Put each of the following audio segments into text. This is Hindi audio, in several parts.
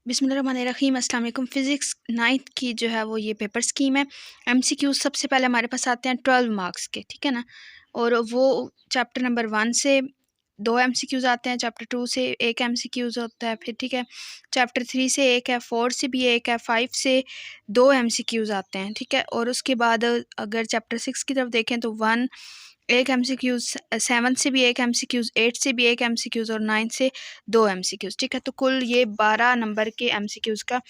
बिस्मिल्लाहिर्रहमानिर्रहीम। अस्सलाम वालेकुम। फ़िज़िक्स 9th की जो है वो ये पेपर स्कीम है। एमसीक्यूज़ सबसे पहले हमारे पास आते हैं 12 मार्क्स के, ठीक है ना। और वो चैप्टर नंबर 1 से 2 एमसीक्यूज़ आते हैं, चैप्टर 2 से 1 एमसीक्यूज़ होता है, फिर ठीक है चैप्टर 3 से 1 है, 4 से भी 1 है, 5 से 2 एमसीक्यूज़ आते हैं, ठीक है। और उसके बाद अगर चैप्टर 6 की तरफ देखें तो 1 एक एमसीक्यूज़, 7 से भी एक एमसीक्यूज़, 8 से भी एक एमसीक्यूज़ और 9 से 2 एमसीक्यूज़, ठीक है। तो कुल ये 12 नंबर के एमसीक्यूज़ का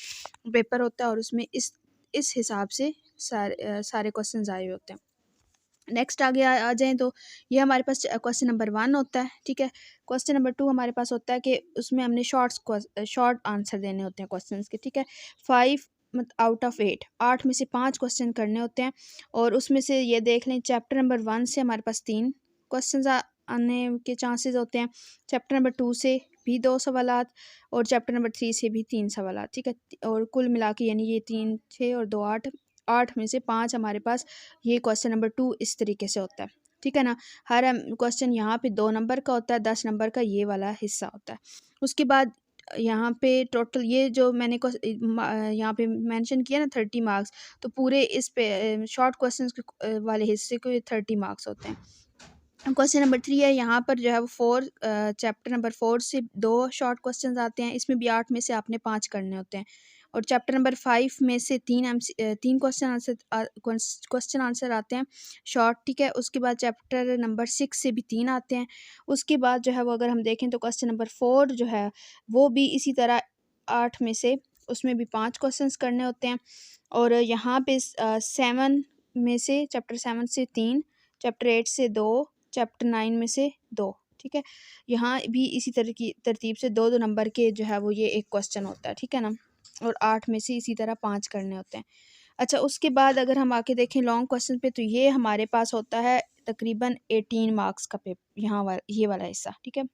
पेपर होता है और उसमें इस हिसाब से सारे क्वेश्चंस आए हुए होते हैं। नेक्स्ट आगे आ जाएँ तो ये हमारे पास क्वेश्चन नंबर 1 होता है, ठीक है। क्वेश्चन नंबर 2 हमारे पास होता है कि उसमें हमने शॉर्ट आंसर देने होते हैं क्वेश्चंस के, ठीक है। 5 आउट ऑफ 8 में से 5 क्वेश्चन करने होते हैं और उसमें से ये देख लें चैप्टर नंबर 1 से हमारे पास 3 क्वेश्चंस आने के चांसेस होते हैं। चैप्टर नंबर 2 से भी 2 सवालात और चैप्टर नंबर 3 से भी 3 सवालात, ठीक है। और कुल मिला के यानी ये 3 6 और 2 8 में से 5 हमारे पास ये क्वेश्चन नंबर 2 इस तरीके से होता है, ठीक है ना। हर क्वेश्चन यहाँ पे 2 नंबर का होता है, 10 नंबर का ये वाला हिस्सा होता है। उसके बाद यहाँ पे टोटल ये जो मैंने यहाँ पे मेंशन किया ना 30 मार्क्स, तो पूरे इस पे शॉर्ट क्वेश्चंस के वाले हिस्से को 30 मार्क्स होते हैं। क्वेश्चन नंबर 3 है, यहाँ पर जो है वो चैप्टर नंबर 4 से 2 शॉर्ट क्वेश्चंस आते हैं, इसमें भी 8 में से आपने 5 करने होते हैं। और चैप्टर नंबर 5 में से 3 क्वेश्चन आंसर आते हैं शॉर्ट, ठीक है। उसके बाद चैप्टर नंबर 6 से भी 3 आते हैं। उसके बाद जो है वो अगर हम देखें तो क्वेश्चन नंबर 4 जो है वो भी इसी तरह 8 में से उसमें भी 5 क्वेश्चंस करने होते हैं। और यहाँ पे 7 में से चैप्टर 7 से 3, चैप्टर 8 से 2, चैप्टर 9 में से 2, ठीक है। यहाँ भी इसी तरह की तरतीब से 2-2 नंबर के जो है वो ये एक क्वेश्चन होता है, ठीक है ना। और 8 में से इसी तरह 5 करने होते हैं। अच्छा, उसके बाद अगर हम आके देखें लॉन्ग क्वेश्चन पे तो ये हमारे पास होता है तकरीबन 18 मार्क्स का ये वाला हिस्सा, ठीक है।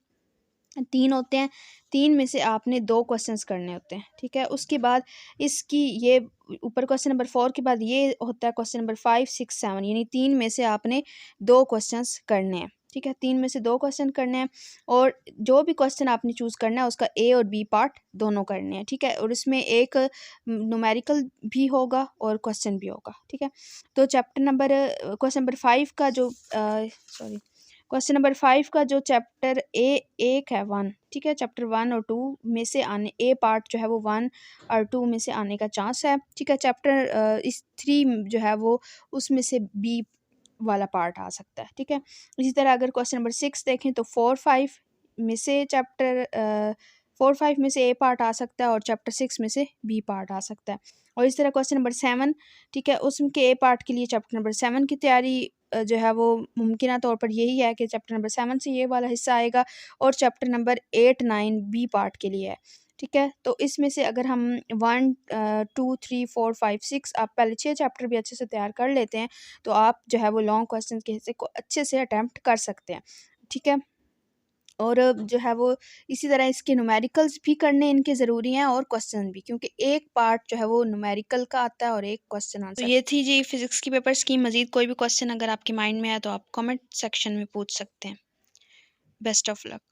3 होते हैं, 3 में से आपने 2 क्वेश्चंस करने होते हैं, ठीक है। उसके बाद इसकी ये ऊपर क्वेश्चन नंबर 4 के बाद ये होता है क्वेश्चन नंबर 5, 6, 7 यानी 3 में से आपने 2 क्वेश्चंस करने हैं, ठीक है। 3 में से 2 क्वेश्चन करने हैं और जो भी क्वेश्चन आपने चूज़ करना है उसका ए और बी पार्ट दोनों करने हैं, ठीक है। और इसमें एक न्यूमेरिकल भी होगा और क्वेश्चन भी होगा, ठीक है। तो क्वेश्चन नंबर 5 का जो क्वेश्चन नंबर 5 का जो चैप्टर एक है 1, ठीक है। चैप्टर 1 और 2 में से आने ए पार्ट जो है वो 1 और 2 में से आने का चांस है, ठीक है। चैप्टर इस 3 जो है वो उसमें से बी वाला पार्ट आ सकता है, ठीक है। इसी तरह अगर क्वेश्चन नंबर 6 देखें तो 4-5 में से 4-5 में से ए पार्ट आ सकता है और चैप्टर 6 में से बी पार्ट आ सकता है। और इस तरह क्वेश्चन नंबर 7, ठीक है, उसके ए पार्ट के लिए चैप्टर नंबर 7 की तैयारी जो है वो मुमकिना तौर पर यही है कि चैप्टर नंबर 7 से ये वाला हिस्सा आएगा और चैप्टर नंबर 8-9 बी पार्ट के लिए है, ठीक है। तो इसमें से अगर हम 1 2 3 4 5 6 आप पहले 6 चैप्टर भी अच्छे से तैयार कर लेते हैं तो आप जो है वो लॉन्ग क्वेश्चन के हिस्से को अच्छे से अटैम्प्ट कर सकते हैं, ठीक है। और जो है वो इसी तरह इसके न्यूमेरिकल्स भी करने इनके ज़रूरी हैं और क्वेश्चन भी, क्योंकि एक पार्ट जो है वो न्यूमेरिकल का आता है और एक क्वेश्चन आंसर। तो ये थी जी फिज़िक्स की पेपर स्कीम। मज़ीद कोई भी क्वेश्चन अगर आपके माइंड में आए तो आप कमेंट सेक्शन में पूछ सकते हैं। Best of luck.